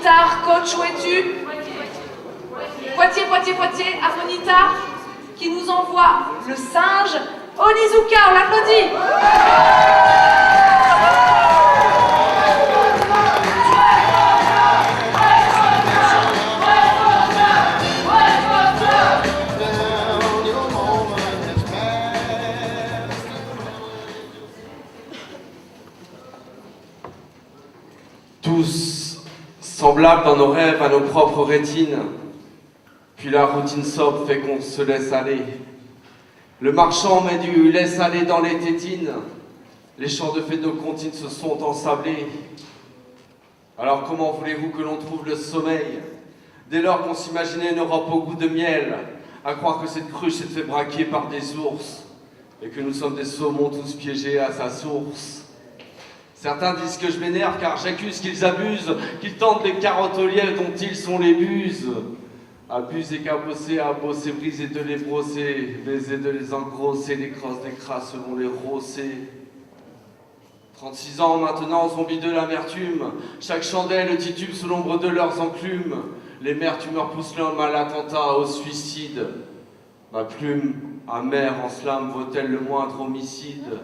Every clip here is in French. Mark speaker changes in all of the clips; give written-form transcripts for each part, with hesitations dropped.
Speaker 1: Harmonitar, coach, où es-tu? Poitiers, Poitiers, Poitiers, Harmonitar, qui nous envoie le singe Onizuka, on l'applaudit.
Speaker 2: Tous semblables dans nos rêves à nos propres rétines, puis la routine sobre fait qu'on se laisse aller. Le marchand met du laisse aller dans les tétines, les champs de fées de nos comptines se sont ensablés. Alors comment voulez-vous que l'on trouve le sommeil, dès lors qu'on s'imaginait une Europe au goût de miel, à croire que cette cruche s'est fait braquer par des ours, et que nous sommes des saumons tous piégés à sa source. Certains disent que je m'énerve car j'accuse qu'ils abusent, qu'ils tentent les carottes au lièvre dont ils sont les buses. Abuser qu'à bosser, briser de les brosser, baiser de les engrosser, les crosses des crasses selon les rosser. 36 ans maintenant, zombies de l'amertume, chaque chandelle titube sous l'ombre de leurs enclumes. Les mères tumeurs poussent l'homme à l'attentat, au suicide. Ma plume, amère en slame, vaut-elle le moindre homicide?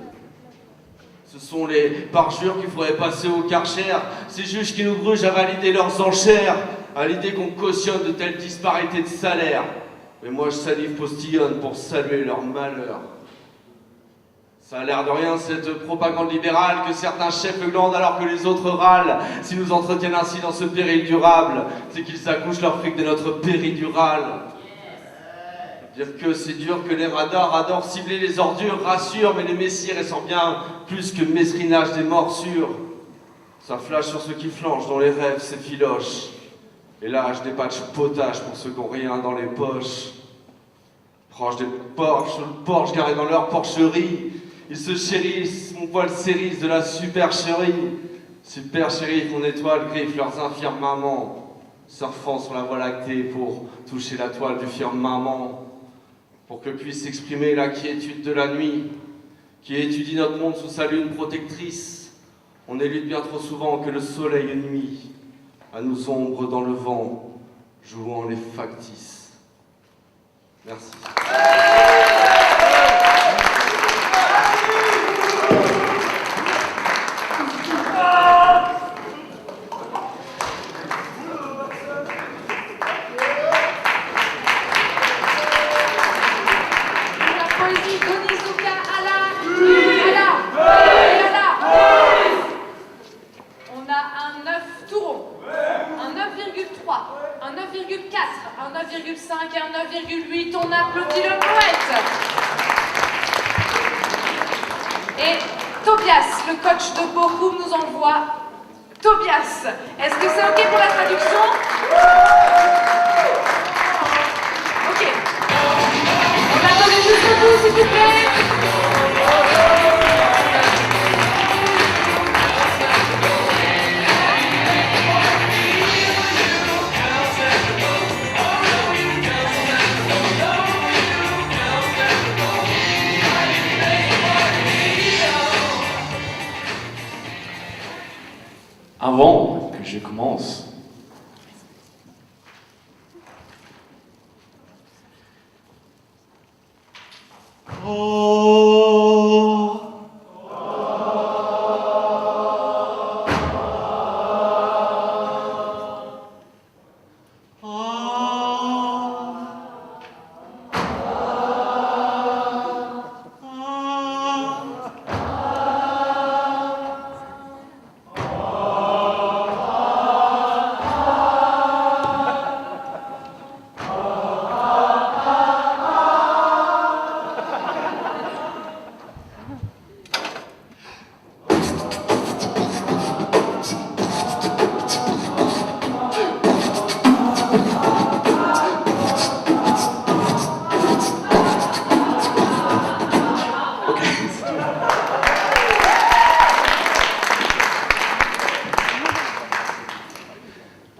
Speaker 2: Ce sont les parjures qu'il faudrait passer au Karcher, ces juges qui nous grugent à valider leurs enchères, à l'idée qu'on cautionne de telles disparités de salaire. Mais moi je salive postillonne pour saluer leur malheur. Ça a l'air de rien cette propagande libérale que certains chefs glandent alors que les autres râlent. S'ils nous entretiennent ainsi dans ce péril durable, c'est qu'ils accouchent leur fric de notre péridurale. Dire que c'est dur, que les radars adorent cibler les ordures, rassure, mais les messieurs ressentent bien plus que mesrinage des morsures. Ça flash sur ceux qui flanchent, dont les rêves s'effilochent. Et là, je dépatche potage pour ceux qui n'ont rien dans les poches. Proche des Porsche garés dans leur porcherie, ils se chérissent, mon poil s'érisse de la supercherie. Supercherie qu'on étoile griffe leurs infirmes mamans, surfant sur la voie lactée pour toucher la toile du firmament. Pour que puisse s'exprimer la quiétude de la nuit, qui étudie notre monde sous sa lune protectrice. On élude bien trop souvent que le soleil nuit à nous ombre dans le vent, jouant les factices. Merci.
Speaker 1: Un 9,5 et un 9,8, on applaudit le poète. Et Tobias, le coach de Bochum, nous envoie Tobias. Est-ce que c'est OK pour la traduction? OK. On attend jusqu'au bout, s'il vous plaît.
Speaker 3: Avant que je commence,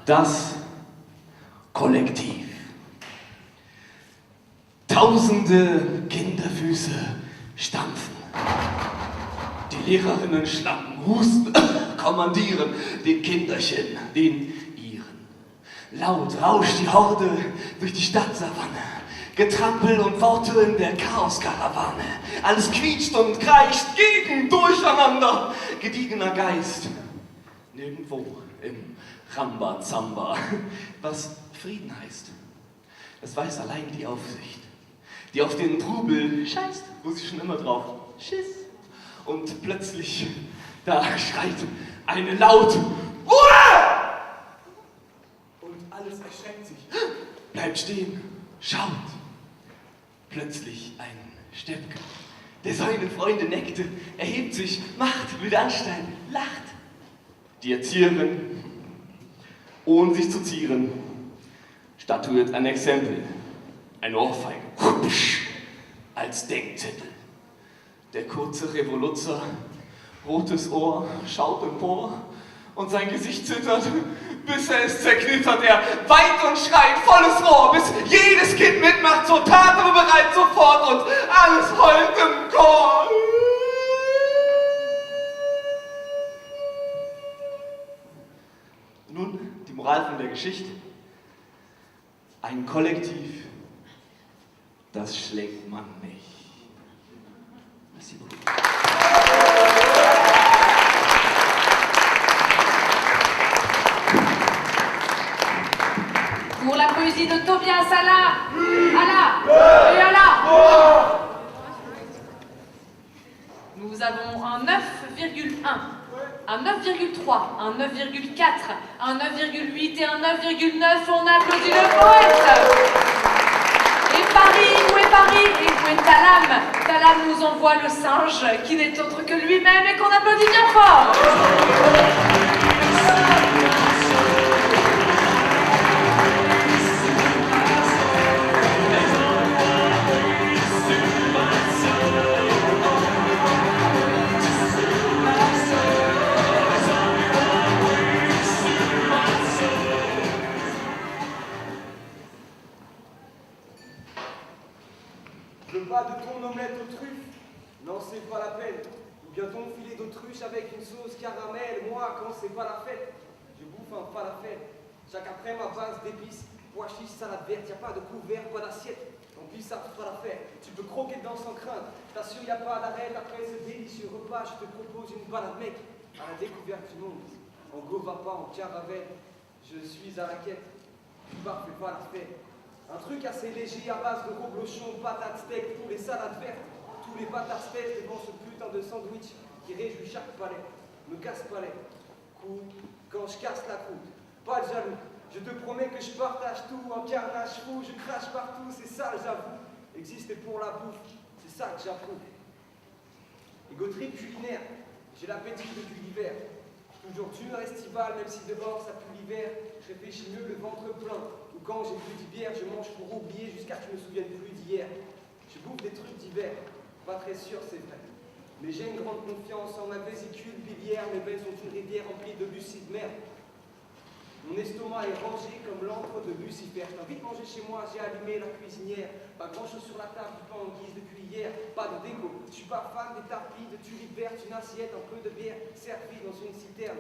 Speaker 3: das Kollektiv. Tausende Kinderfüße stampfen. Die Lehrerinnen schlappen, husten, kommandieren den Kinderchen, den ihren Laut rauscht die Horde durch die Stadtsavanne. Getrampel und Worte in der Chaoskarawane. Alles quietscht und kreischt gegen Durcheinander. Gediegener Geist. Nirgendwo im Rambazamba. Was Frieden heißt, das weiß allein die Aufsicht. Die auf den Trubel scheißt, wo sie schon immer drauf schiss. Und plötzlich, da schreit eine laut Ruhe! Und alles erschreckt sich, bleibt stehen, schaut. Plötzlich ein Steppke, der seine Freunde neckte, erhebt sich, macht, will anstellen, lacht. Die Erzieherin, ohne sich zu zieren, statuiert ein Exempel, ein Ohrfeige, als Denkzettel. Der kurze Revoluzzer, rotes Ohr, schaut empor und sein Gesicht zittert, bis er es zerknittert. Er weint und schreit, volles Rohr, bis jedes Kind mitmacht, zur Tat aber bereit sofort und alles heult im Chor. Nun die Moral von der Geschichte. Ein Kollektiv, das schlägt man nicht. Merci beaucoup.
Speaker 1: Pour la poésie de Tobias Allah, et Allah. Nous avons un 9,1, un 9,3, un 9,4, un 9,8 et un 9,9. On applaudit le poète. Et Paris, où est Paris? Et où est Talam? Talam nous envoie le singe, qui n'est autre que lui-même et qu'on applaudit bien fort.
Speaker 4: Le pas de ton omelette aux truffes, non c'est pas la peine. Ou bien ton filet d'autruche avec une sauce caramel. Moi, quand c'est pas la fête, je bouffe un falafel. Chaque après ma base d'épices, pois chiches, salade verte. Y'a pas de couvert, pas d'assiette. Tant pis, ça fera l'affaire. Tu peux croquer dedans sans crainte. T'assures, y'a pas d'arrêt. Après ce délicieux repas, je te propose une balade, mec, à la découverte du monde. En gova pas, en caravelle. Je suis à la quête. Du bar fait pas la fête. Un truc assez léger à base de reblochon, patates, steak pour les salades vertes. Tous les bâtards pèsent devant ce putain de sandwich qui réjouit chaque palais. Me casse palais. Coup, quand je casse la croûte. Pas de jaloux. Je te promets que je partage tout en carnage fou. Je crache partout, c'est ça j'avoue. Exister pour la bouffe, c'est ça que j'approuve. Ego trip culinaire, j'ai l'appétit depuis l'hiver. Toujours d'humeur estivale, même si dehors ça pue l'hiver. Je réfléchis mieux le ventre plein. Ou quand j'ai plus de bière, je mange pour oublier jusqu'à ce que je me souvienne plus d'hier. Je bouffe des trucs d'hiver, pas très sûr c'est vrai. Mais j'ai une grande confiance en ma vésicule biliaire. Mes veines sont une rivière remplie de lucide merde. Mon estomac est rangé comme l'antre de Lucifer. T'as envie de manger chez moi, j'ai allumé la cuisinière. Pas grand chose sur la table, du pain en guise de cuillère. Pas de déco, je suis pas fan des tapis, de tulipes vertes, une assiette, un peu de bière servie dans une citerne.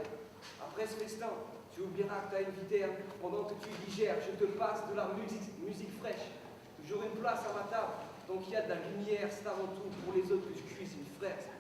Speaker 4: Après ce festin, tu oublieras que t'as une viterne. Pendant que tu digères, je te passe de la musique fraîche. Toujours une place à ma table, donc il y a de la lumière, c'est avant tout pour les autres que je cuisine fraise.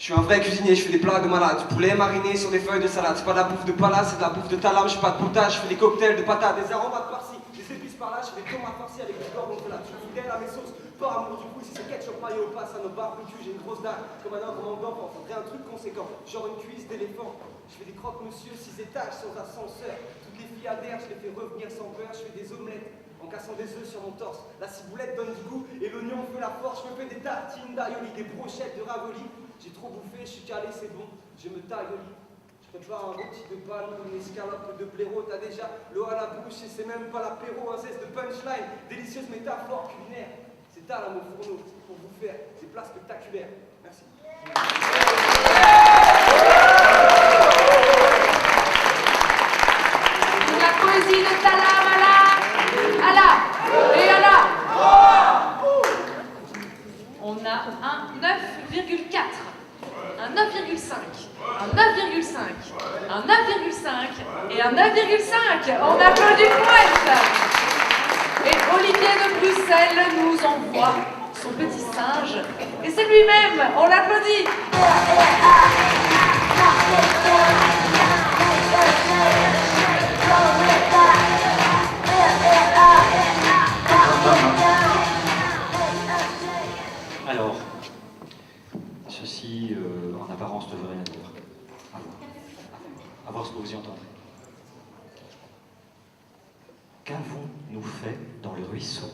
Speaker 4: Je suis un vrai cuisinier, je fais des plats de malade. Du poulet mariné sur des feuilles de salade. C'est pas de la bouffe de palace, c'est de la bouffe de Talam. Je fais pas de potage, je fais des cocktails de patates, des aromates par-ci, des épices par-là. Je fais des tomates farcies avec du gorgonzola. Je suis fidèle à mes sauces, par amour du coup. Si c'est ketchup, mayo, passe à nos barbecues, j'ai une grosse dalle comme un ordre d'enfant. Faudrait un truc conséquent, genre une cuisse d'éléphant. Je fais des croque-monsieur 6 étages sans ascenseur. Toutes les filles adhèrent, je les fais revenir sans beurre. Je fais des omelettes en cassant des œufs sur mon torse. La ciboulette donne du goût et l'oignon fait la force. Je me fais des tartines d'aioli, des brochettes de ravoli. J'ai trop bouffé, je suis calé, c'est bon, je me taille au lit. Je prépare un rôti de panne, une escalope de blaireau. T'as déjà l'eau à la bouche et c'est même pas l'apéro. Un zeste de punchline, délicieuse métaphore culinaire. C'est à la au fourneau pour vous faire des plats spectaculaires. Merci.
Speaker 1: Pour la poésie de Talam, Allah, et Allah. On a un 9,4, un 9,5, un 9,5, un 9,5 et un 9,5. On applaudit le poète. Et Olivier de Bruxelles nous envoie son petit singe. Et c'est lui-même, on l'applaudit.
Speaker 5: Alors, ceci en apparence ne veut rien dire. À voir ce que vous y entendrez. Qu'avons-nous fait dans le ruisseau?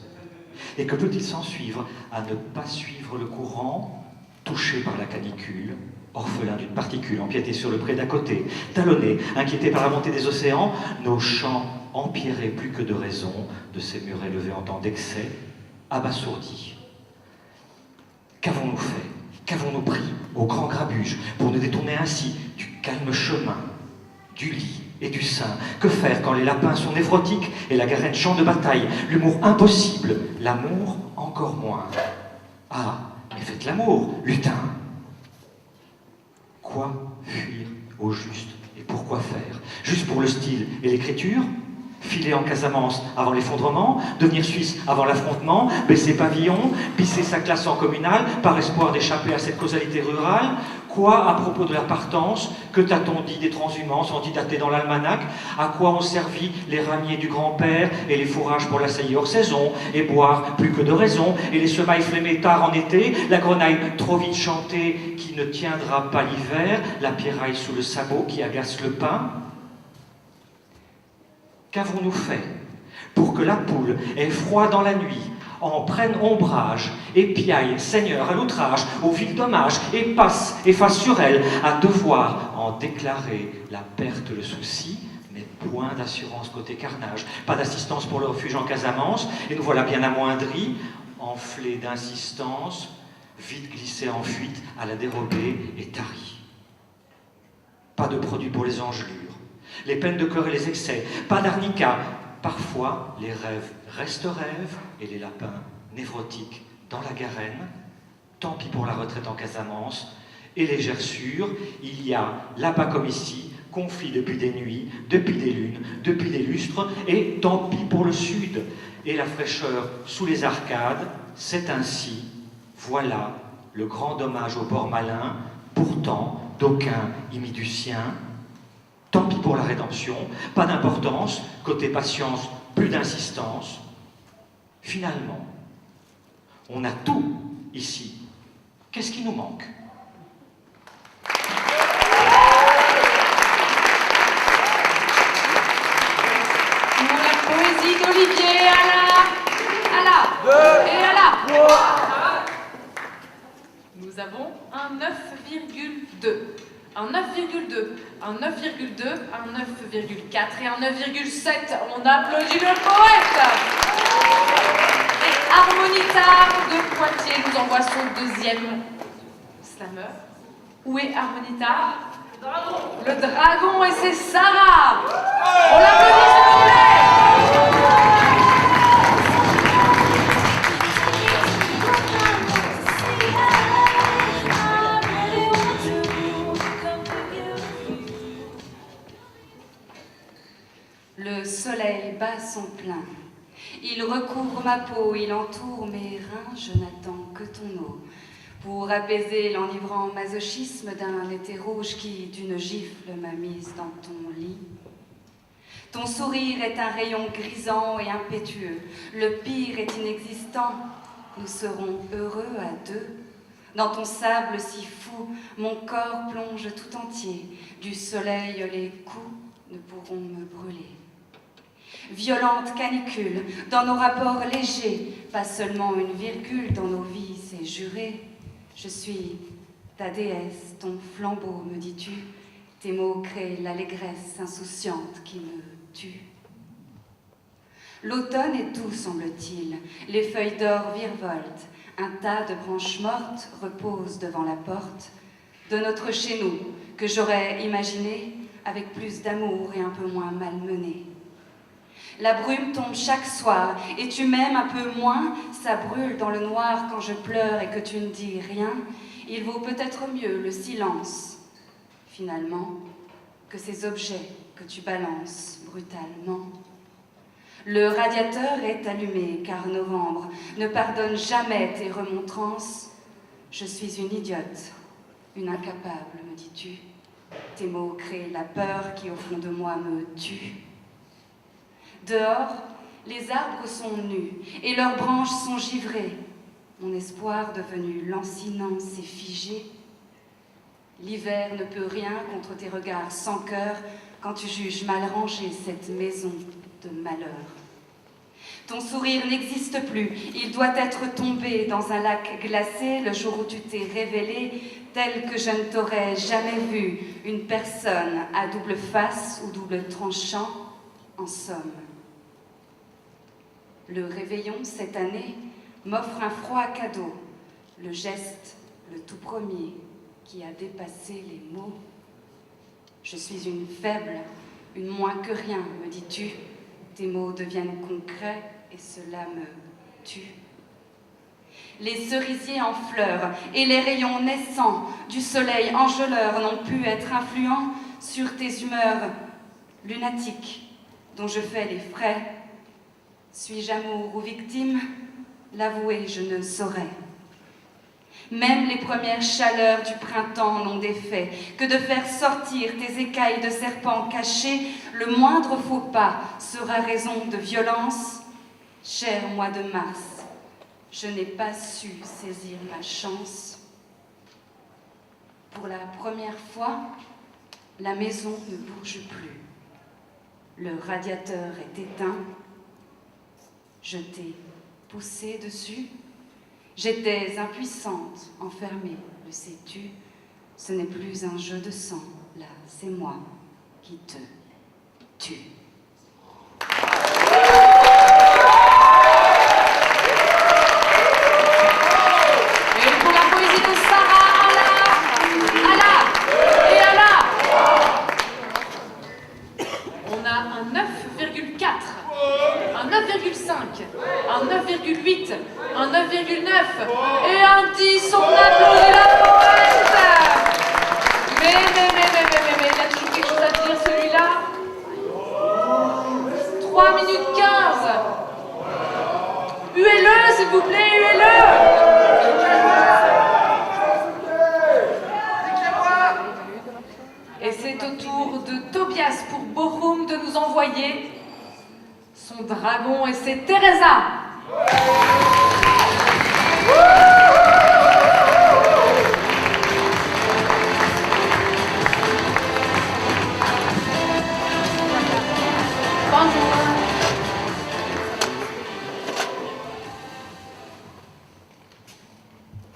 Speaker 5: Et que peut-il s'en suivre à ne pas suivre le courant, touché par la canicule, orphelin d'une particule, empiété sur le pré d'à côté, talonné, inquiété par la montée des océans, nos chants empiraient plus que de raison de ces murs élevés en temps d'excès, abasourdis. Qu'avons-nous fait? Qu'avons-nous pris au grand grabuge pour nous détourner ainsi du calme chemin, du lit et du sein? Que faire quand les lapins sont névrotiques et la garenne champ de bataille? L'humour impossible, l'amour encore moins. Ah, mais faites l'amour, lutin! Quoi fuir au juste et pourquoi faire? Juste pour le style et l'écriture? Filer en Casamance avant l'effondrement, devenir Suisse avant l'affrontement, baisser pavillon, pisser sa classe en communale par espoir d'échapper à cette causalité rurale? Quoi à propos de la partance? Que t'a-t-on dit des transhumances antidatées dans l'almanach? À quoi ont servi les ramiers du grand-père et les fourrages pour la saillie hors saison? Et boire plus que de raison, et les semailles flémées tard en été, la grenaille trop vite chantée qui ne tiendra pas l'hiver, la pierraille sous le sabot qui agace le pain? Qu'avons-nous fait pour que la poule ait froid dans la nuit, en prenne ombrage, et piaille, Seigneur, à l'outrage, au vil dommage, et passe, et fasse sur elle, à devoir en déclarer la perte, le souci, mais point d'assurance côté carnage, pas d'assistance pour le refuge en Casamance, et nous voilà bien amoindris, enflés d'insistance, vite glissés en fuite, à la dérobée et taris. Pas de produit pour les engelures, les peines de cœur et les excès, pas d'arnica. Parfois, les rêves restent rêves et les lapins névrotiques dans la garenne. Tant pis pour la retraite en Casamance et les gerçures. Il y a, là-bas comme ici, conflit depuis des nuits, depuis des lunes, depuis des lustres, et tant pis pour le sud. Et la fraîcheur sous les arcades, c'est ainsi. Voilà le grand dommage au bord malin, pourtant d'aucun y mit du sien. Tant pis pour la rédemption, pas d'importance, côté patience, plus d'insistance. Finalement, on a tout ici. Qu'est-ce qui nous manque?
Speaker 1: Pour la poésie d'Olivier, à la, et à la. Nous avons un 9,2. Un 9,2, un 9,2, un 9,4 et un 9,7. On applaudit le poète. Et Harmonita de Poitiers nous envoie son deuxième slammer. Où est Harmonita? Le dragon, et c'est Sarah. On l'applaudit s'il vous plaît.
Speaker 6: Le soleil bat son plein. Il recouvre ma peau, il entoure mes reins. Je n'attends que ton eau pour apaiser l'enivrant masochisme d'un été rouge qui, d'une gifle, m'a mise dans ton lit. Ton sourire est un rayon grisant et impétueux. Le pire est inexistant. Nous serons heureux à deux. Dans ton sable si fou, mon corps plonge tout entier. Du soleil, les coups ne pourront me brûler. Violente canicule, dans nos rapports légers, pas seulement une virgule dans nos vies, c'est juré. Je suis ta déesse, ton flambeau, me dis-tu. Tes mots créent l'allégresse insouciante qui me tue. L'automne est doux, semble-t-il. Les feuilles d'or virevoltent. Un tas de branches mortes repose devant la porte de notre chez nous, que j'aurais imaginé avec plus d'amour et un peu moins malmené. La brume tombe chaque soir, et tu m'aimes un peu moins. Ça brûle dans le noir quand je pleure et que tu ne dis rien. Il vaut peut-être mieux le silence. Finalement, que ces objets que tu balances brutalement. Le radiateur est allumé car novembre ne pardonne jamais tes remontrances. Je suis une idiote, une incapable, me dis-tu. Tes mots créent la peur qui au fond de moi me tue. Dehors, les arbres sont nus et leurs branches sont givrées. Mon espoir devenu lancinant s'est figé. L'hiver ne peut rien contre tes regards sans cœur quand tu juges mal rangée cette maison de malheur. Ton sourire n'existe plus, il doit être tombé dans un lac glacé le jour où tu t'es révélé tel que je ne t'aurais jamais vu, une personne à double face ou double tranchant, en somme. Le réveillon cette année m'offre un froid cadeau, le geste, le tout premier, qui a dépassé les mots. Je suis une faible, une moins que rien, me dis-tu. Tes mots deviennent concrets et cela me tue. Les cerisiers en fleurs et les rayons naissants du soleil engeleur n'ont pu être influents sur tes humeurs lunatiques dont je fais les frais. Suis-je amour ou victime? L'avouer, je ne saurais. Même les premières chaleurs du printemps n'ont d'effet que de faire sortir tes écailles de serpent cachés. Le moindre faux pas sera raison de violence. Cher mois de mars, je n'ai pas su saisir ma chance. Pour la première fois, la maison ne bouge plus. Le radiateur est éteint. Je t'ai poussé dessus. J'étais impuissante, enfermée, le sais-tu. Ce n'est plus un jeu de sang, là, c'est moi qui te tue.
Speaker 1: Et pour la poésie de Sarah, Allah, et Allah. On a un 9,4, un 9,5, un 9,8, un 9,9 et un 10. On applaudit la poète. Mais, il a toujours quelque chose à dire celui-là. 3 minutes 15. Huez-le, s'il vous plaît, huez-le. Et c'est au tour de Tobias pour Bochum de nous envoyer son dragon, et c'est Teresa. Bonjour.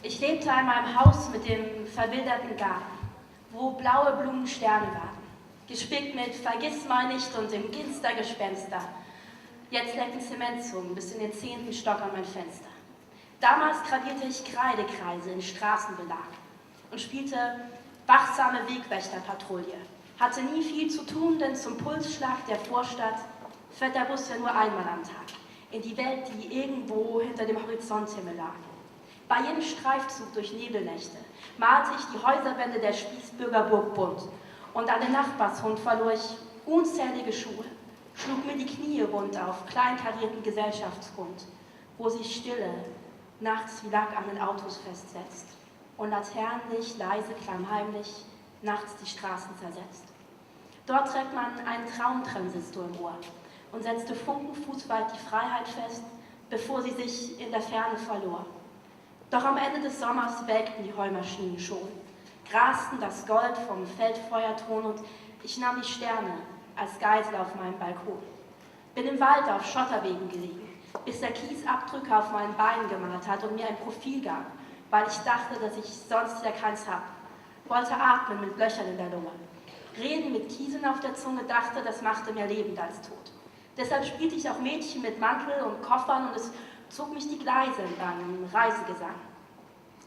Speaker 7: Ich lebte in meinem Haus mit dem verwilderten Garten, wo blaue Blumen Sterne waren, gespickt mit Vergissmeinnicht und dem Ginstergespenster. Jetzt lecken Zementzungen bis in den 10. Stock an mein Fenster. Damals gradierte ich Kreidekreise in Straßenbelagen und spielte wachsame Wegwächterpatrouille. Hatte nie viel zu tun, denn zum Pulsschlag der Vorstadt fährt der Bus ja nur einmal am Tag in die Welt, die irgendwo hinter dem Horizonthimmel lag. Bei jedem Streifzug durch Nebelnächte malte ich die Häuserwände der Spießbürgerburg bunt und an den Nachbarshund verlor ich unzählige Schuhe, schlug mir die Knie wund auf kleinkarierten Gesellschaftsgrund, wo sich Stille nachts wie Lack an den Autos festsetzt und Laternenlicht leise klammheimlich nachts die Straßen zersetzt. Dort trägt man einen Traumtransistor im Ohr und setzte funkenfußweit die Freiheit fest, bevor sie sich in der Ferne verlor. Doch am Ende des Sommers welkten die Heulmaschinen schon, grasten das Gold vom Feldfeuerton und ich nahm die Sterne als Geisel auf meinem Balkon. Bin im Wald auf Schotterwegen gelegen, bis der Kies Abdrücke auf meinen Beinen gemalt hat und mir ein Profil gab, weil ich dachte, dass ich sonst ja keins hab. Wollte atmen mit Löchern in der Lunge. Reden mit Kieseln auf der Zunge, dachte, das machte mehr lebend als tot. Deshalb spielte ich auch Mädchen mit Mantel und Koffern und es zog mich die Gleise entlang im Reisegesang.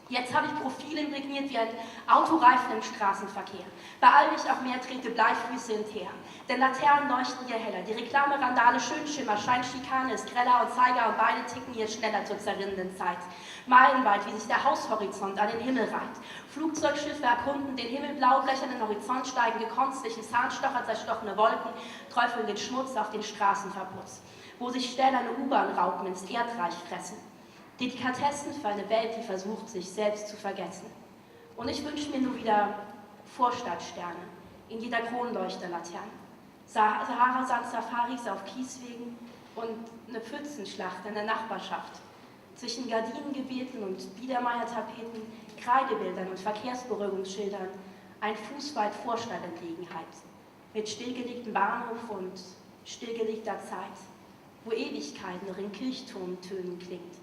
Speaker 7: Jetzt habe ich Profile imprägniert wie ein Autoreifen im Straßenverkehr. Beeil mich auch mehr, trete Bleifüße hinterher. Denn Laternen leuchten hier heller. Die Reklame-Randale Schönschimmer, Scheinschikane ist greller und Zeiger und beide ticken hier schneller zur zerrinnenden Zeit. Meilenweit, wie sich der Haushorizont an den Himmel reibt. Flugzeugschiffe erkunden den Himmel, blaublechenden Horizont steigen gekonnt zwischen Zahnstocher zerstochene Wolken, träufeln den Schmutz auf den Straßenverputz. Wo sich stählerne U-Bahn-Raupen ins Erdreich fressen. Delikatessen für eine Welt, die versucht, sich selbst zu vergessen. Und ich wünsche mir nur wieder Vorstadtsterne in jeder Kronleuchterlaterne, Sahara-Sand-Safaris auf Kieswegen und eine Pfützenschlacht in der Nachbarschaft. Zwischen Gardinengebeten und Biedermeier-Tapeten, Kreidebildern und Verkehrsberuhigungsschildern ein Fußweit Vorstadtentlegenheit mit stillgelegtem Bahnhof und stillgelegter Zeit, wo Ewigkeit noch in Kirchturmtönen klingt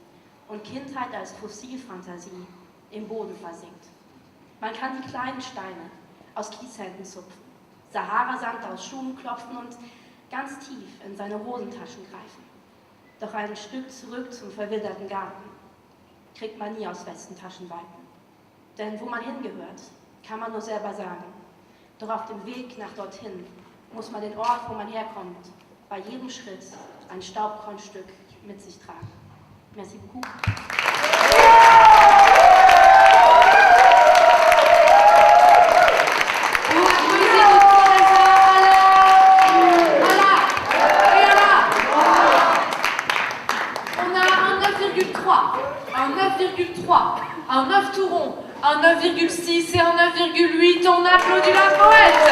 Speaker 7: und Kindheit als Fossilfantasie im Boden versinkt. Man kann die kleinen Steine aus Kieshänden zupfen, Sahara-Sand aus Schuhen klopfen und ganz tief in seine Hosentaschen greifen. Doch ein Stück zurück zum verwilderten Garten kriegt man nie aus Westentaschenweiten. Denn wo man hingehört, kann man nur selber sagen. Doch auf dem Weg nach dorthin muss man den Ort, wo man herkommt, bei jedem Schritt ein Staubkornstück mit sich tragen. Merci beaucoup.
Speaker 1: Un 9 tout rond, un 9,6 et un 9,8, on applaudit la poète.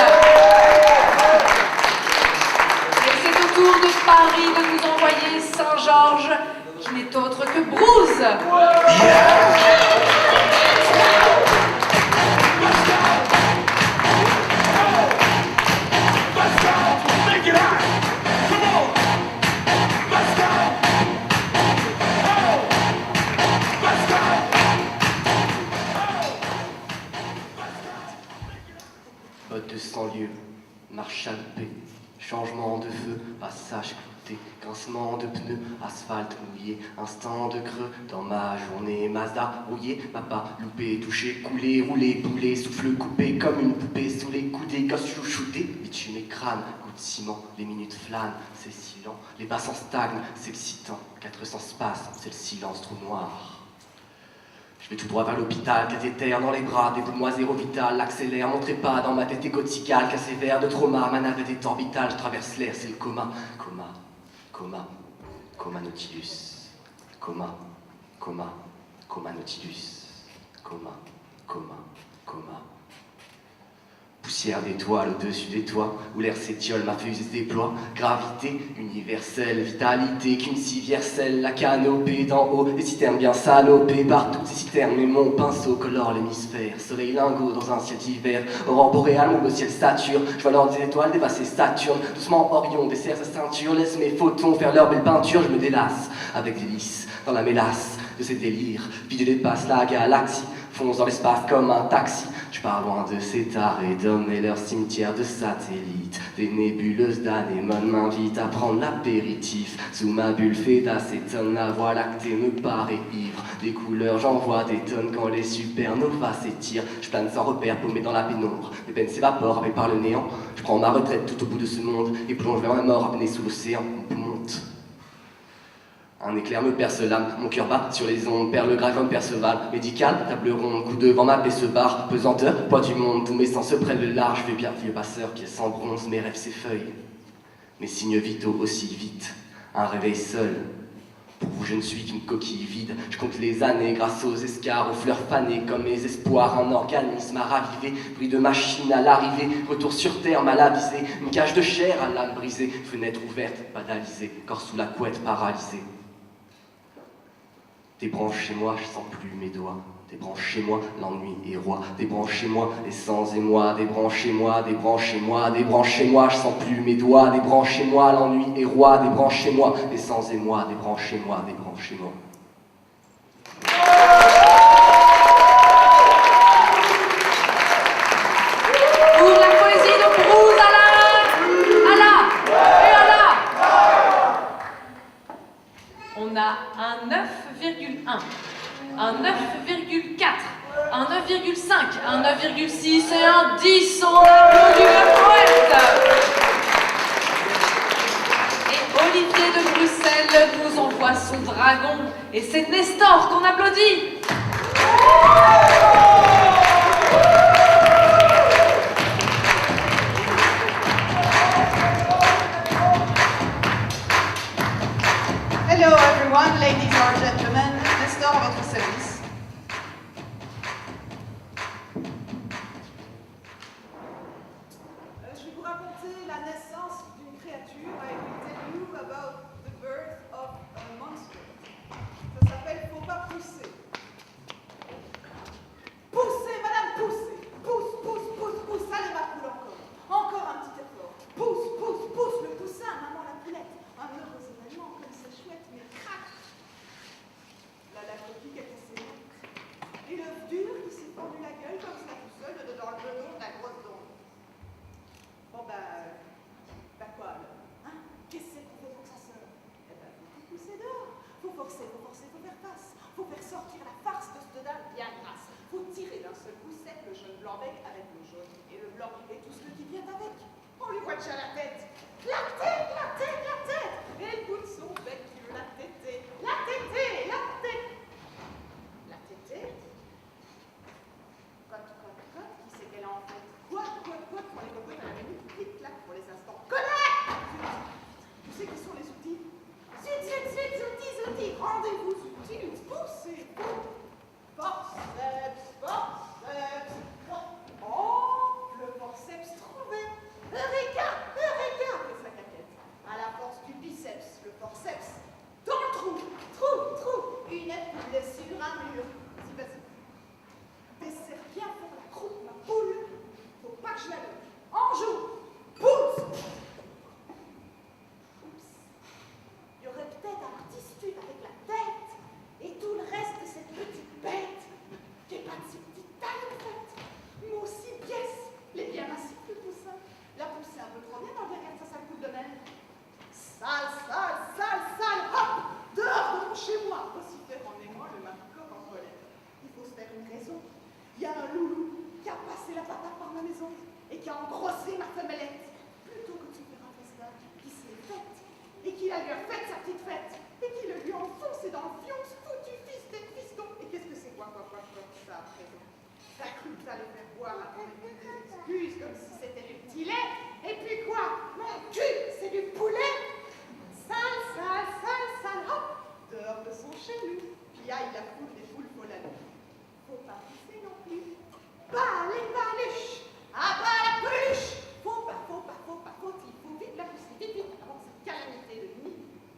Speaker 1: Et c'est au tour de Paris de nous envoyer Saint-Georges, qui n'est autre que Brouze.
Speaker 3: Bottes de 100 lieues, marche à loupé, changement de feu, passage clouté, grincement de pneus, asphalte mouillé, instant de creux, dans ma journée, Mazda rouillé, m'a pas loupé, touché, coulé, roulé, boulé, souffle coupé, comme une poupée sous les coudées, gosse chouchouté, bitume et crâne, goût de ciment, les minutes flânent, c'est si lent, les bassins stagnent, c'est excitant, 400 spasmes, c'est le silence trou noir. Je vais tout droit vers l'hôpital, cathéter dans les bras, déboule-moi zéro vital, l'accélère, mon trépas dans ma tête égoticale, cassé vert de trauma, ma navette est orbitale, je traverse l'air, c'est le coma, coma, coma, coma Nautilus, coma, coma, coma Nautilus, coma, coma, coma. Poussière d'étoiles au-dessus des toits, où l'air s'étiole, ma fusée se déploie. Gravité universelle, vitalité qu'une civière scelle. La canopée d'en haut, des citernes bien salopées. Partout ces citernes, mais mon pinceau colore l'hémisphère. Soleil lingot dans un ciel d'hiver. Aurore boréale, mon beau ciel Saturne. Je vois l'or des étoiles dépasser Saturne. Doucement Orion desserre sa ceinture. Laisse mes photons faire leur belle peinture. Je me délasse avec délice dans la mélasse de ces délires. Puis je dépasse la galaxie, fonce dans l'espace comme un taxi. Je pars loin de ces tarés d'hommes et leurs cimetières de satellites. Des nébuleuses d'anémones m'invitent à prendre l'apéritif. Sous ma bulle fait d'acétone, la voie lactée me paraît ivre. Des couleurs, j'en vois des tonnes quand les supernovas s'étirent. Je plane sans repère, paumé dans la pénombre. Mes peines s'évaporent, happées par le néant. Je prends ma retraite tout au bout de ce monde et plonge vers ma mort, apnée sous l'océan. Monte. Un éclair me perce l'âme, mon cœur bat sur les ondes, perle grave comme Perceval. Médical, table ronde, coup devant ma paix se barre. Pesanteur, poids du monde, tous mes sens se prennent le large. Fais bien, vieux passeur, pièce sans bronze, mes rêves s'effeuillent. Mes signes vitaux aussi vite, un réveil seul. Pour vous, je ne suis qu'une coquille vide. Je compte les années grâce aux escarres, aux fleurs fanées comme mes espoirs. Un organisme à raviver, bruit de machine à l'arrivée. Retour sur terre mal avisé, une cage de chair à l'âme brisée. Fenêtre ouverte, banalisée, corps sous la couette paralysé. Débranchez-moi, je sens plus mes doigts. Débranchez-moi, l'ennui est roi. Débranchez-moi, les sans émoi. Débranchez-moi, débranchez-moi, débranchez-moi, je sens plus mes doigts. Débranchez-moi, l'ennui est roi. Débranchez-moi, les sans émoi. Débranchez-moi, débranchez-moi.
Speaker 1: Pour la poésie de Brouze, on a un 9,1, un 9,4, 9,6 et un 10. On applaudit le poète. Et Olivier de Bruxelles nous envoie son dragon. Et c'est Nestor qu'on applaudit.
Speaker 8: Hello everyone, ladies or gentlemen, Nestor à votre service. Je vais vous raconter la naissance d'une créature. I will tell you about the birth of a monster. Ça s'appelle Faut pas pousser. Poussez, madame, poussez. Pousse, pousse, pousse, pousse. Allez, ma poule, encore. Encore un petit effort. Pousse, pousse, pousse. Le poussin, maman la poulette. Un heureux événement, comme c'est chouette, mais crac. La coquille qui a cassé l'encre. Et l'œuf dur qui s'est pendu la gueule comme ça tout seul dans le bedon de la grosse donne. Bon bah quoi alors? Hein? Qu'est-ce que c'est qu'on fait pour que ça sort? Eh ben, faut pousser dehors. Faut forcer, faut faire face. Faut faire sortir la farce de ce dedans bien grasse. Faut tirer d'un seul coup sec le jeune blanc-bec avec le jaune et le blanc et tout ce qui vient avec. On lui voit déjà la tête. La tête, la tête, la tête. Et le bout de son bec qui veut la téter. La téter, la tête. La tétée? Cote, qui c'est qu'elle a en fait? Quoi, pour les cocottes à la minute, clic-clac pour les instants. Collègue! Tu sais qui sont les outils? Outils, rendez-vous utiles, poussez-vous. Forceps. Oh, le forceps trouvé. Eureka, c'est sa caquette. À la force du biceps, le forceps. Dans le trou. Une épée sur un mur. Si vas-y. Desserre bien pour la croûte, ma poule. Faut pas que je la lève. En joue. Pousse. Oups. Il y aurait peut-être un petit stup avec la tête et tout le reste de cette petite bête qui est pas de si petite taille en fait. Mais aussi pièce. Les bien massifs le poussin. La poussée un peu trop bien dans le derrière sa sale coupe de mer. Sale, hop. Dehors de mon chez moi. Vocifère en aimant le marcoq en colère. Il faut se faire une raison. Il y a un loulou qui a passé la patate par ma maison et qui a engrossé ma femelette. Plutôt que de se faire un festin qui s'est faite et qu'il a lui a fait sa petite fête et qu'il le lui a enfoncé dans le fion, ce foutu fils de fiston. Et qu'est-ce que c'est quoi, ça à présent? T'as cru que t'allais faire boire à ton épouse des excuses comme si c'était du petit lait? Et puis quoi? Mon cul, c'est du poulet? Sale, hop! Dehors de son chez lui, puis aille la poule des poules faut la nuit. Faut pas pousser non plus. Bas les baluches! À bas la peluche! Faut pas, il faut vite la pousser, vite, avant que cette calamité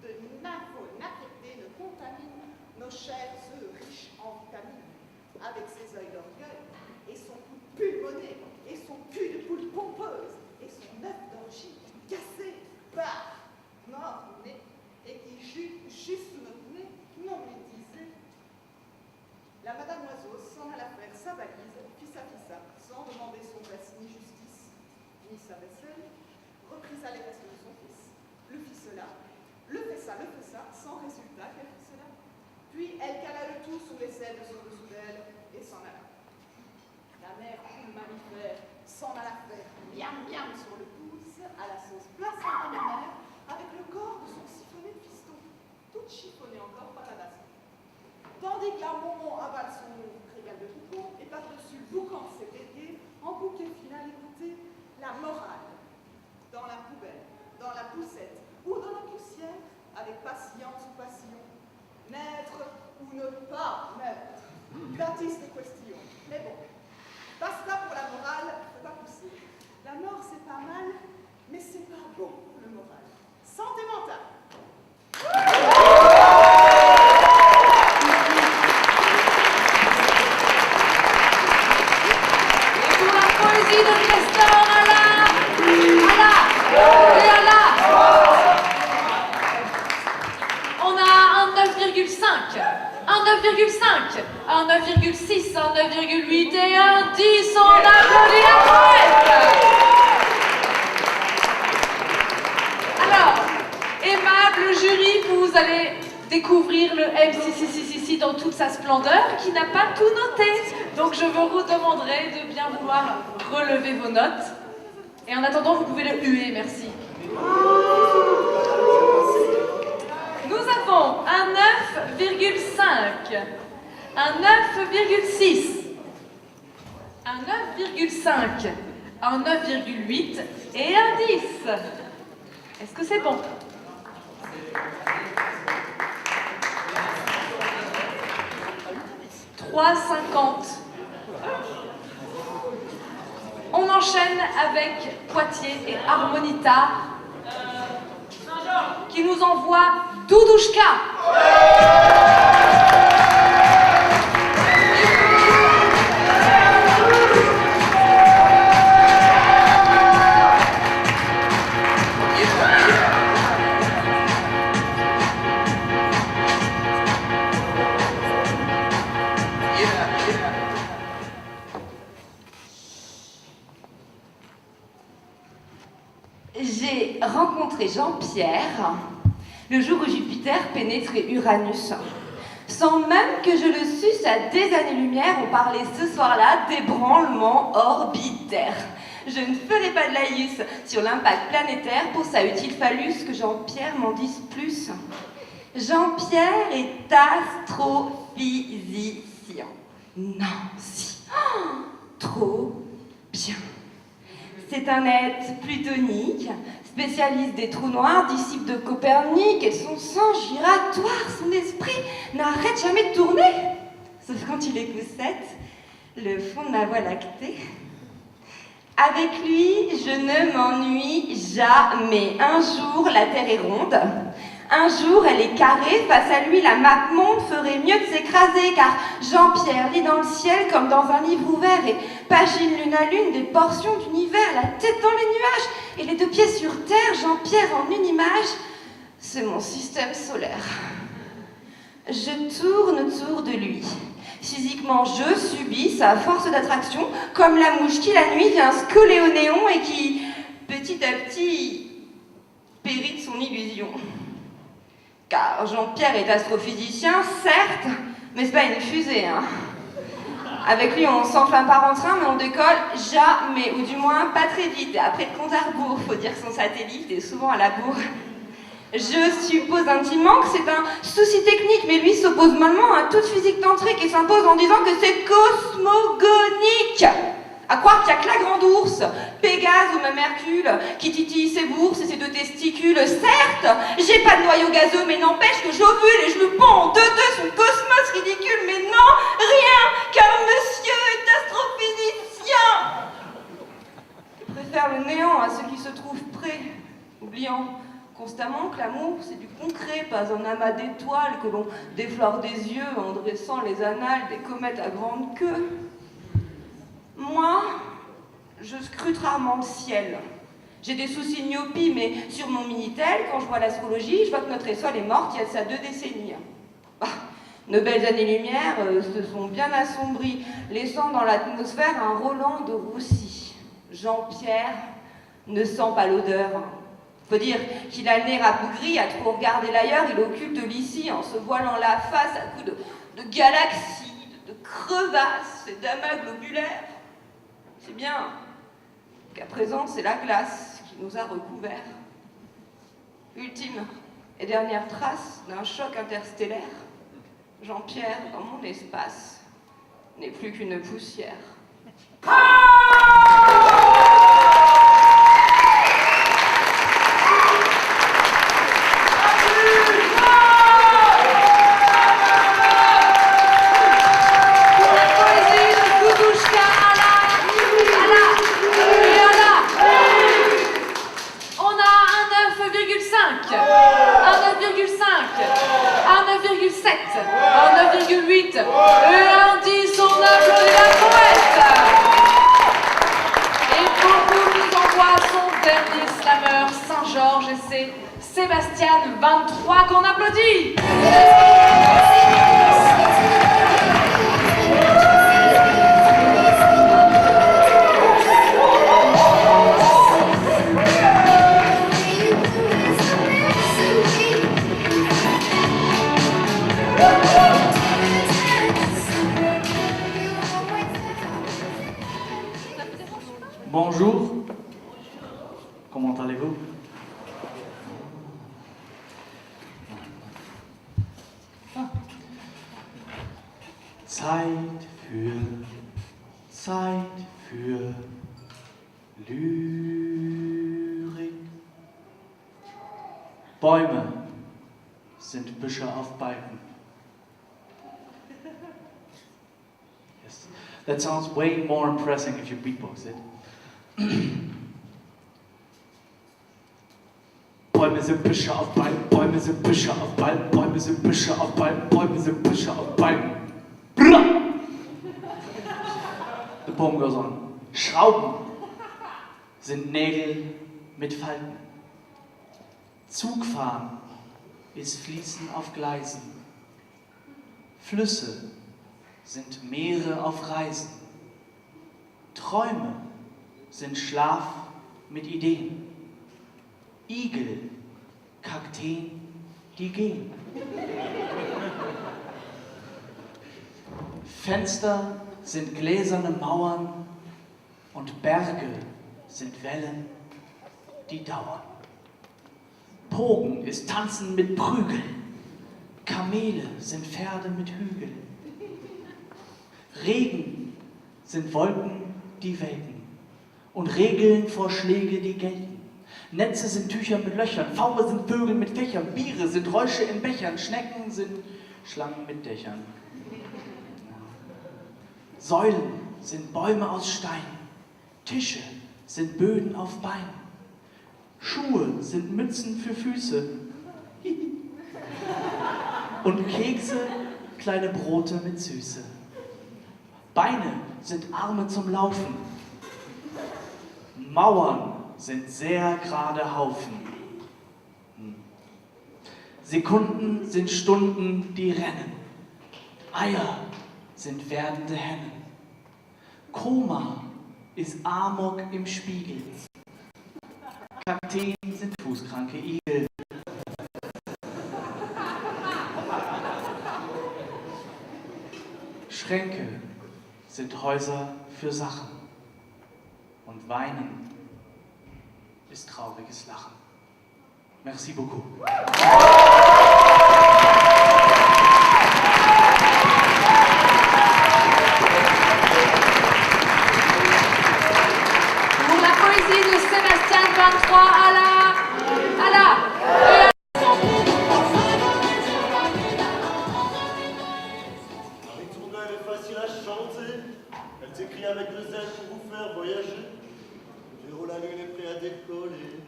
Speaker 8: de nympho-napiété ne contamine nos chers œufs riches en vitamines. Avec ses œils d'orgueil, et son cou de pulmoné, et son cul de poule pompeuse, et son œuf d'orgie cassé, bah, mort, né, et qui juste sous notre nez, non mais disait. La Madame Oiseau s'en alla faire sa valise, fissa, sans demander son reste ni justice, ni sa vaisselle, reprisa les restes de son fils, le ficela, le fessa, sans résultat qu'elle ficela. Puis elle cala le tout sous les selles de son dessous d'elle et s'en alla. La mère poule mammifère s'en alla faire miam sur le pouce à la sauce place à la mère avec le corps de son siphonné de fiston, toute chiffonnée encore par la baston. Tandis que la maman avale son régal de coucou et par-dessus le boucan de ses béliers, en bouquet final écoutez la morale. Dans la poubelle, dans la poussette ou dans la poussière, avec patience ou passion, naître ou ne pas naître. Baptiste des questions. Mais bon, basta pour la morale, faut pas pousser. La mort c'est pas mal, mais c'est pas bon pour le moral. Santé mentale.
Speaker 1: Et pour la poésie de Nestor, on a un 9,5, un 9,5, un 9,6, un 9,8 et un 10. On applaudit la poète. Alors, aimable jury, vous allez découvrir le MC666 dans toute sa splendeur, qui n'a pas tout noté. Donc je vous demanderai de bien vouloir relever vos notes. Et en attendant, vous pouvez le huer, merci. Nous avons un 9,5, un 9,6, un 9,5, un 9,8 et un 10. Est-ce que c'est bon? « 3,50. On enchaîne avec Poitiers et Harmonita qui nous envoie Doudouchka.
Speaker 6: J'ai rencontré Jean-Pierre le jour où Jupiter pénétrait Uranus. Sans même que je le susse à des années-lumière, on parlait ce soir-là d'ébranlement orbitaire. Je ne ferai pas de laïus sur l'impact planétaire, pour ça eût-il fallu que Jean-Pierre m'en dise plus. Jean-Pierre est astrophysicien. Nancy. Oh, trop bien. C'est un être plutonique, spécialiste des trous noirs, disciple de Copernic, et son sang giratoire, son esprit n'arrête jamais de tourner. Sauf quand il écoussette le fond de ma voie lactée. Avec lui, je ne m'ennuie jamais. Un jour, la Terre est ronde. Un jour, elle est carrée. Face à lui, la map monde ferait mieux de s'écraser, car Jean-Pierre lit dans le ciel comme dans un livre ouvert et pagine l'une à l'une des portions d'univers, la tête dans les nuages et les deux pieds sur terre. Jean-Pierre en une image, c'est mon système solaire. Je tourne autour de lui. Physiquement, je subis sa force d'attraction, comme la mouche qui la nuit vient se coller au néon et qui, petit à petit, périt de son illusion. Car Jean-Pierre est astrophysicien, certes, mais c'est pas une fusée, hein. Avec lui, on s'enflamme pas en train, mais on décolle jamais, ou du moins pas très vite. Et après le compte à rebours, faut dire que son satellite est souvent à la bourre. Je suppose intimement que c'est un souci technique, mais lui s'oppose mollement à toute physique tantrique et s'impose en disant que c'est cosmogonique. À croire qu'il n'y a que la grande ours, Pégase ou même Hercule, qui titille ses bourses et ses deux testicules. Certes, j'ai pas de noyau gazeux, mais n'empêche que j'ovule et je me pends en deux son cosmos ridicule. Mais non, rien, car monsieur est astrophysicien. Il préfère le néant à ce qui se trouve près, oubliant constamment que l'amour, c'est du concret, pas un amas d'étoiles que l'on déflore des yeux en dressant les annales des comètes à grande queue. Moi, je scrute rarement le ciel. J'ai des soucis de myopie, mais sur mon Minitel, quand je vois l'astrologie, je vois que notre étoile est morte il y a de ça 2 décennies. Bah, nos belles années-lumière se sont bien assombries, laissant dans l'atmosphère un Roland de Roussy. Jean-Pierre ne sent pas l'odeur. Faut dire qu'il a le nez rabougri, à trop regarder l'ailleurs, il occulte l'ici en se voilant la face à coups de galaxies, de crevasses et d'amas globulaires. C'est bien qu'à présent, c'est la glace qui nous a recouverts. Ultime et dernière trace d'un choc interstellaire, Jean-Pierre, dans mon espace, n'est plus qu'une poussière.
Speaker 1: Un 9,8 et un 10, on applaudit la poète. Et beaucoup nous envoie son dernier slammer, Saint-Georges, et c'est Sébastien 23 qu'on applaudit.
Speaker 9: parlez-vous? Zeit für Lyrik. Bäume sind Büsche auf Balken. Yes, that sounds way more impressive if you beatbox it. Bäume sind Büsche auf Balken, Bäume sind Büsche auf Balken, Bäume sind Büsche auf Balken, Bäume sind Büsche auf Balken. The poem goes on. Schrauben sind Nägel mit Falten. Zugfahren ist Fließen auf Gleisen. Flüsse sind Meere auf Reisen. Träume sind Schlaf mit Ideen. Igel, Kakteen, die gehen. Fenster sind gläserne Mauern und Berge sind Wellen, die dauern. Pogen ist Tanzen mit Prügeln, Kamele sind Pferde mit Hügeln. Regen sind Wolken, die welken und Regeln vor Schläge, die gelten. Netze sind Tücher mit Löchern, Pfaue sind Vögel mit Fächern, Biere sind Räusche in Bechern, Schnecken sind Schlangen mit Dächern. Säulen sind Bäume aus Stein, Tische sind Böden auf Bein, Schuhe sind Mützen für Füße und Kekse kleine Brote mit Süße. Beine sind Arme zum Laufen, Mauern sind sehr gerade Haufen. Sekunden sind Stunden, die rennen, Eier sind werdende Hennen. Koma ist Amok im Spiegel. Kakteen sind fußkranke Igel. Schränke sind Häuser für Sachen. Und Weinen ist trauriges Lachen. Merci beaucoup.
Speaker 10: Avec le zèle pour vous faire voyager. Pierrot la lune est prêt à décoller.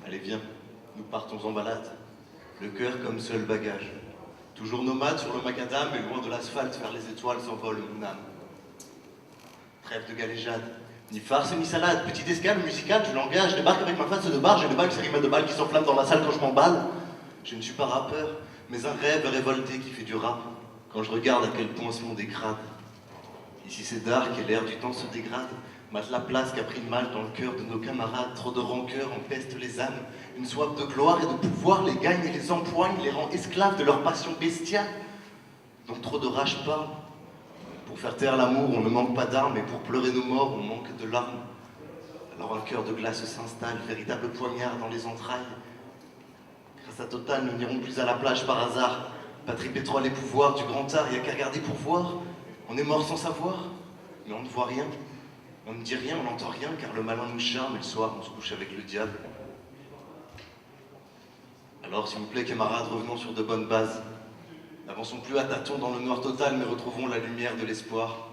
Speaker 11: Allez viens, nous partons en balade. Le cœur comme seul bagage. Toujours nomade sur le macadam et loin de l'asphalte vers les étoiles s'envole mon âme. Trêve de galéjade, ni farce ni salade, petite escale musicale, je l'engage, je débarque avec ma face de bar, j'ai le bac, c'est rime de balles qui s'enflamme dans la salle quand je m'emballe. Je ne suis pas rappeur, mais un rêve révolté qui fait du rap. Quand je regarde à quel point ce monde est crade. Ici c'est dark et l'air du temps se dégrade. Mate la place qu'a pris le mal dans le cœur de nos camarades. Trop de rancœur empeste les âmes. Une soif de gloire et de pouvoir les gagne et les empoigne, les rend esclaves de leur passion bestiale. Donc trop de rage parle. Pour faire taire l'amour, on ne manque pas d'armes, et pour pleurer nos morts, on manque de larmes. Alors un cœur de glace s'installe, véritable poignard dans les entrailles. Grâce à Total, nous n'irons plus à la plage par hasard. Patrie, pétrole et pouvoir du grand art, y a qu'à regarder pour voir. On est mort sans savoir, mais on ne voit rien. On ne dit rien, on n'entend rien, car le malin nous charme et le soir on se couche avec le diable. Alors s'il vous plaît camarades, revenons sur de bonnes bases. N'avançons plus à tâtons dans le noir total, mais retrouvons la lumière de l'espoir.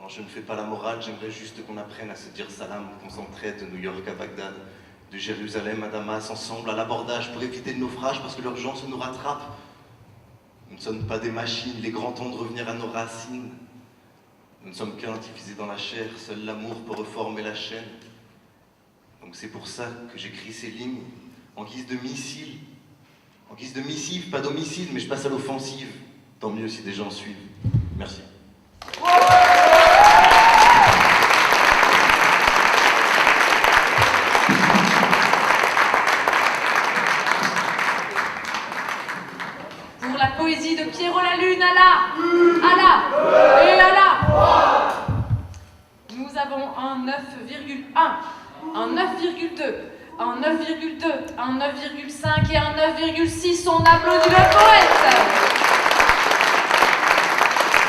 Speaker 11: Non, je ne fais pas la morale, j'aimerais juste qu'on apprenne à se dire salam, qu'on s'entraide de New York à Bagdad, de Jérusalem à Damas, ensemble à l'abordage pour éviter le naufrage, parce que l'urgence nous rattrape. Nous ne sommes pas des machines, les grands temps de revenir à nos racines. Nous ne sommes qu'un divisé dans la chair, seul l'amour peut reformer la chaîne. Donc c'est pour ça que j'écris ces lignes, en guise de missile. En guise de missive, pas d'homicide, mais je passe à l'offensive. Tant mieux si des gens suivent. Merci.
Speaker 1: Pour la poésie de Pierrot la Lune, Allah, Allah et Allah. Nous avons un 9,1. un 9,2, un 9,2, un 9,5 et un 9,6. On applaudit le poète.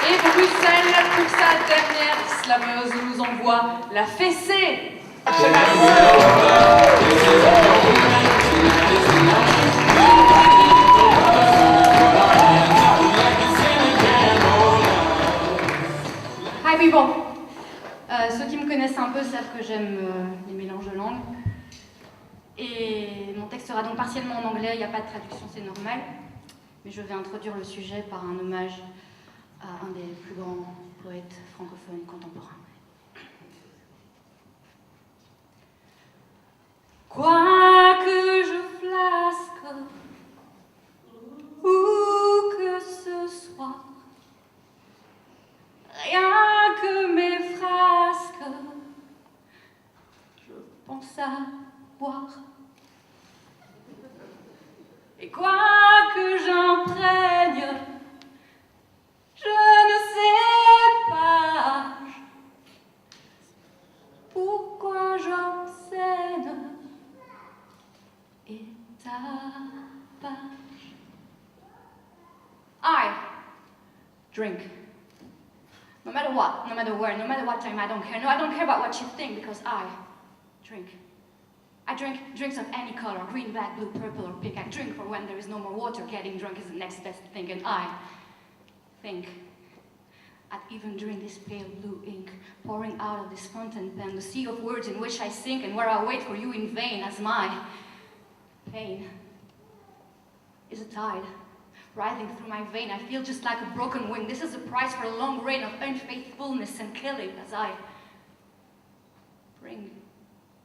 Speaker 1: Et Bruxelles, pour sa dernière slameuse, nous envoie la fessée.
Speaker 12: Hi people! Ceux qui me connaissent un peu savent que j'aime les mélanges de langues. Et mon texte sera donc partiellement en anglais, il n'y a pas de traduction, c'est normal. Mais je vais introduire le sujet par un hommage à un des plus grands poètes francophones contemporains. Quoi que je flasque, où que ce soit, rien que mes frasques, je pense à boire. Et quoi que j'imprègne, je ne sais pas pourquoi j'obsède et tapage. I drink. No matter what, no matter where, no matter what time, I don't care. No, I don't care about what you think because I drink. I drink drinks of any color, green, black, blue, purple, or pink. I drink for when there is no more water. Getting drunk is the next best thing, and I think I'd even drink this pale blue ink, pouring out of this fountain pen, the sea of words in which I sink and where I wait for you in vain, as my pain is a tide writhing through my vein. I feel just like a broken wing. This is the price for a long reign of unfaithfulness and killing as I bring